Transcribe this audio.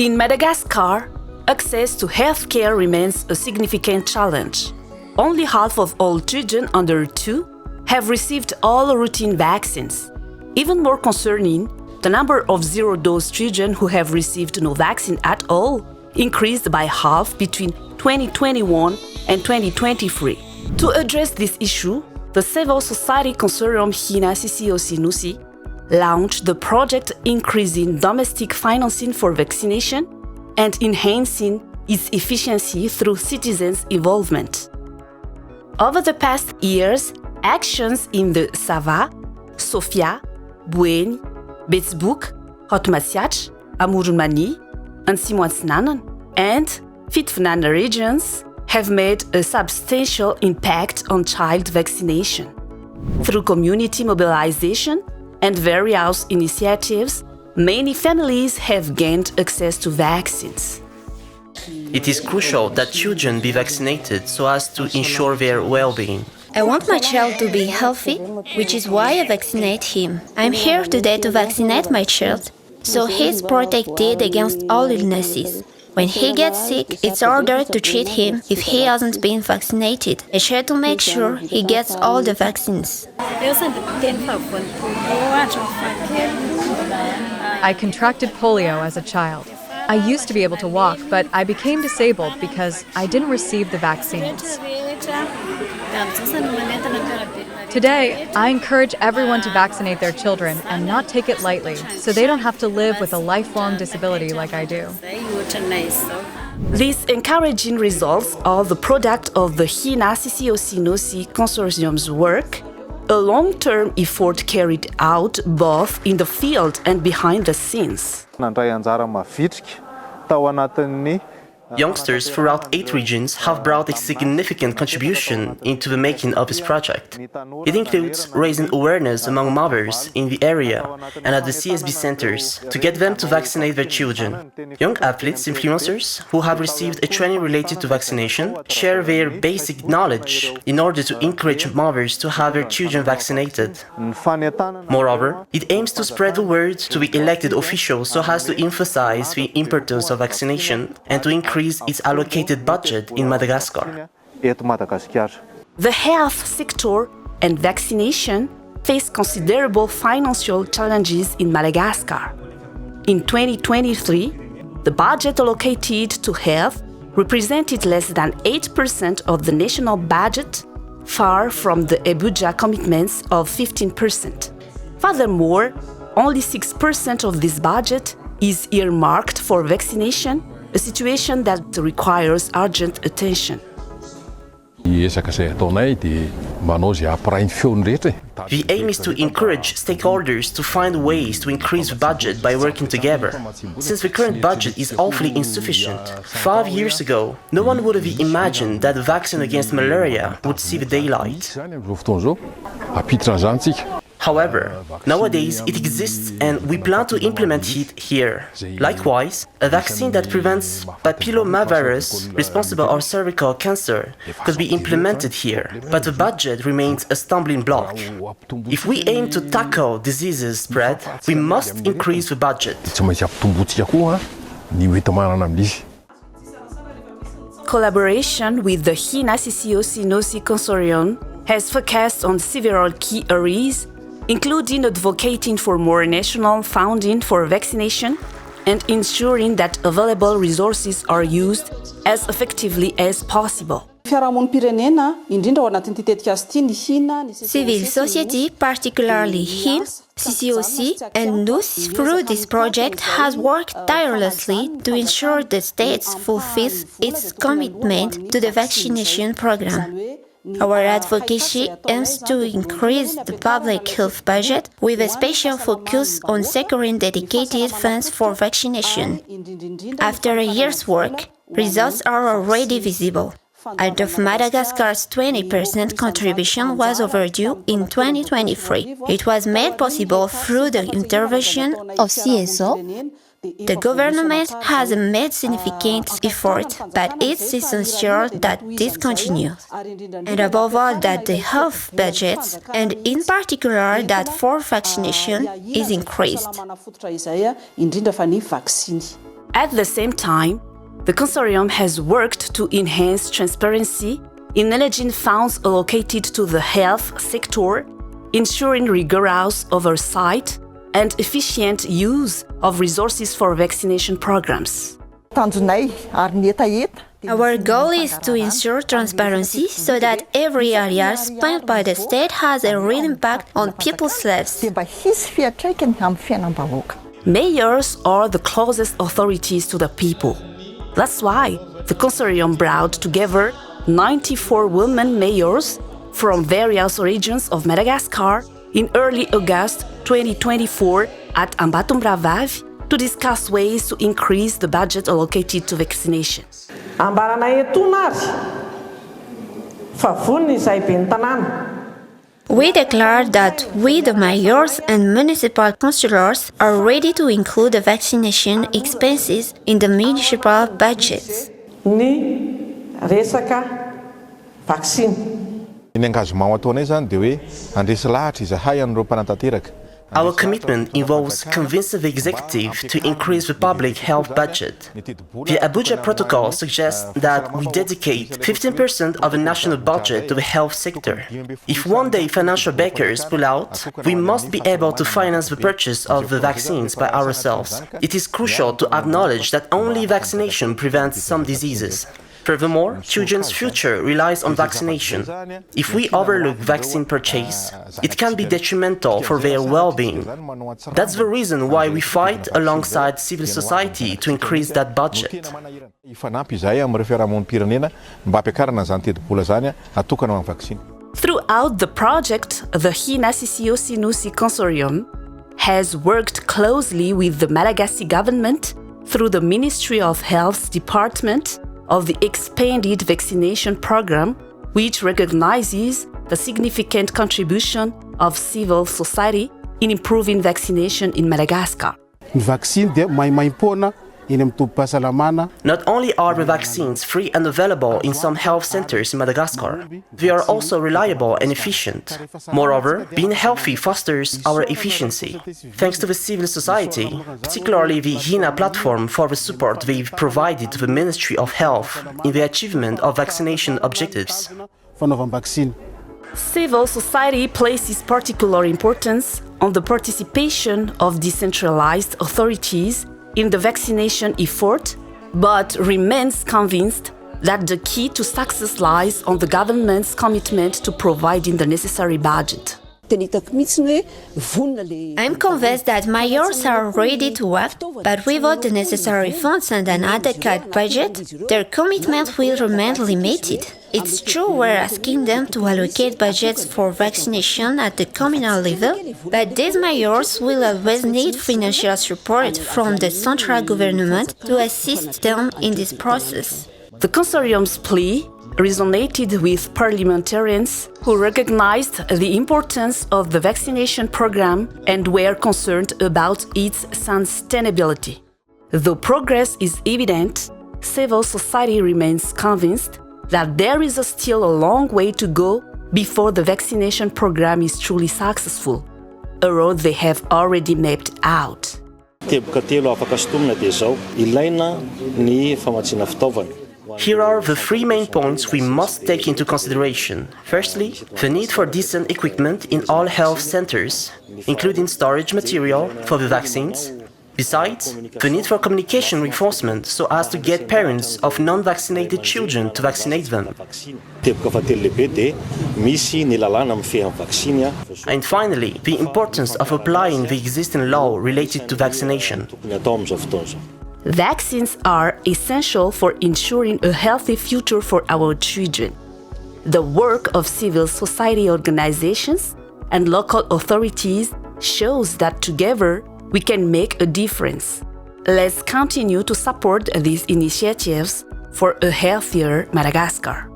In Madagascar, access to healthcare remains a significant challenge. Only half of all children under 2 have received all routine vaccines. Even more concerning, the number of zero-dose children who have received no vaccine at all increased by half between 2021 and 2023. To address this issue, the civil society consortium Hina CCOC launched the project increasing domestic financing for vaccination and enhancing its efficiency through citizens' involvement. Over the past years, actions in the Sava, Sofia, Bueni, Betsbuk, Hotmasiach, Amurumani, and Simwatsnanan, and Fitfnan regions have made a substantial impact on child vaccination. Through community mobilization and various initiatives, many families have gained access to vaccines. It is crucial that children be vaccinated so as to ensure their well-being. I want my child to be healthy, which is why I vaccinate him. I'm here today to vaccinate my child, so he's protected against all illnesses. When he gets sick, it's ordered to treat him if he hasn't been vaccinated. I try to make sure he gets all the vaccines. I contracted polio as a child. I used to be able to walk, but I became disabled because I didn't receive the vaccines. Today, I encourage everyone to vaccinate their children and not take it lightly, so they don't have to live with a lifelong disability like I do. These encouraging results are the product of the Hina CCOC consortium's work, a long-term effort carried out both in the field and behind the scenes. Youngsters throughout 8 regions have brought a significant contribution into the making of this project. It includes raising awareness among mothers in the area and at the CSB centers to get them to vaccinate their children. Young athletes, influencers who have received a training related to vaccination share their basic knowledge in order to encourage mothers to have their children vaccinated. Moreover, it aims to spread the word to the elected officials so as to emphasize the importance of vaccination and to increase its allocated budget in Madagascar. The health sector and vaccination face considerable financial challenges in Madagascar. In 2023, the budget allocated to health represented less than 8% of the national budget, far from the Abuja commitments of 15%. Furthermore, only 6% of this budget is earmarked for vaccination, a situation that requires urgent attention. The aim is to encourage stakeholders to find ways to increase the budget by working together. Since the current budget is awfully insufficient, 5 years ago, no one would have imagined that the vaccine against malaria would see the daylight. However, nowadays it exists and we plan to implement it here. Likewise, a vaccine that prevents papillomavirus, responsible for cervical cancer, could be implemented here, but the budget remains a stumbling block. If we aim to tackle diseases spread, we must increase the budget. Collaboration with the Hina CCOC consortium has focused on several key areas, including advocating for more national funding for vaccination and ensuring that available resources are used as effectively as possible. Civil society, particularly HIN, CCOC, and NUS, through this project, has worked tirelessly to ensure the state fulfills its commitment to the vaccination program. Our advocacy aims to increase the public health budget with a special focus on securing dedicated funds for vaccination. After a year's work, results are already visible. Out of Madagascar's 20% contribution was overdue in 2023. It was made possible through the intervention of CSO. The government has made significant effort, but it's essential that this continues. And above all, that the health budgets, and in particular that for vaccination, is increased. At the same time, the consortium has worked to enhance transparency in managing funds allocated to the health sector, ensuring rigorous oversight and efficient use of resources for vaccination programs. Our goal is to ensure transparency so that every area spent by the state has a real impact on people's lives. Mayors are the closest authorities to the people. That's why the consortium brought together 94 women mayors from various regions of Madagascar in early August 2024 at Ambatombravav to discuss ways to increase the budget allocated to vaccination. We declare that we, the mayors and municipal councillors, are ready to include the vaccination expenses in the municipal budgets. Our commitment involves convincing the executive to increase the public health budget. The Abuja Protocol suggests that we dedicate 15% of the national budget to the health sector. If one day financial backers pull out, we must be able to finance the purchase of the vaccines by ourselves. It is crucial to acknowledge that only vaccination prevents some diseases. Furthermore, children's future relies on vaccination. If we overlook vaccine purchase, it can be detrimental for their well-being. That's the reason why we fight alongside civil society to increase that budget. Throughout the project, the Hina CCO-SINUSI Consortium has worked closely with the Malagasy government through the Ministry of Health's Department of the expanded vaccination program, which recognizes the significant contribution of civil society in improving vaccination in Madagascar. Not only are the vaccines free and available in some health centers in Madagascar, they are also reliable and efficient. Moreover, being healthy fosters our efficiency. Thanks to the civil society, particularly the Hina platform for the support they've provided to the Ministry of Health in the achievement of vaccination objectives. Civil society places particular importance on the participation of decentralized authorities in the vaccination effort, but remains convinced that the key to success lies on the government's commitment to providing the necessary budget. I'm convinced that mayors are ready to act, but without the necessary funds and an adequate budget, their commitment will remain limited. It's true we're asking them to allocate budgets for vaccination at the communal level, but these mayors will always need financial support from the central government to assist them in this process. The consortium's plea resonated with parliamentarians who recognized the importance of the vaccination program and were concerned about its sustainability. Though progress is evident, civil society remains convinced that there is still a long way to go before the vaccination program is truly successful, a road they have already mapped out. Here are the three main points we must take into consideration. Firstly, the need for decent equipment in all health centers, including storage material for the vaccines. Besides, the need for communication reinforcement so as to get parents of non-vaccinated children to vaccinate them. And finally, the importance of applying the existing law related to vaccination. Vaccines are essential for ensuring a healthy future for our children. The work of civil society organizations and local authorities shows that together we can make a difference. Let's continue to support these initiatives for a healthier Madagascar.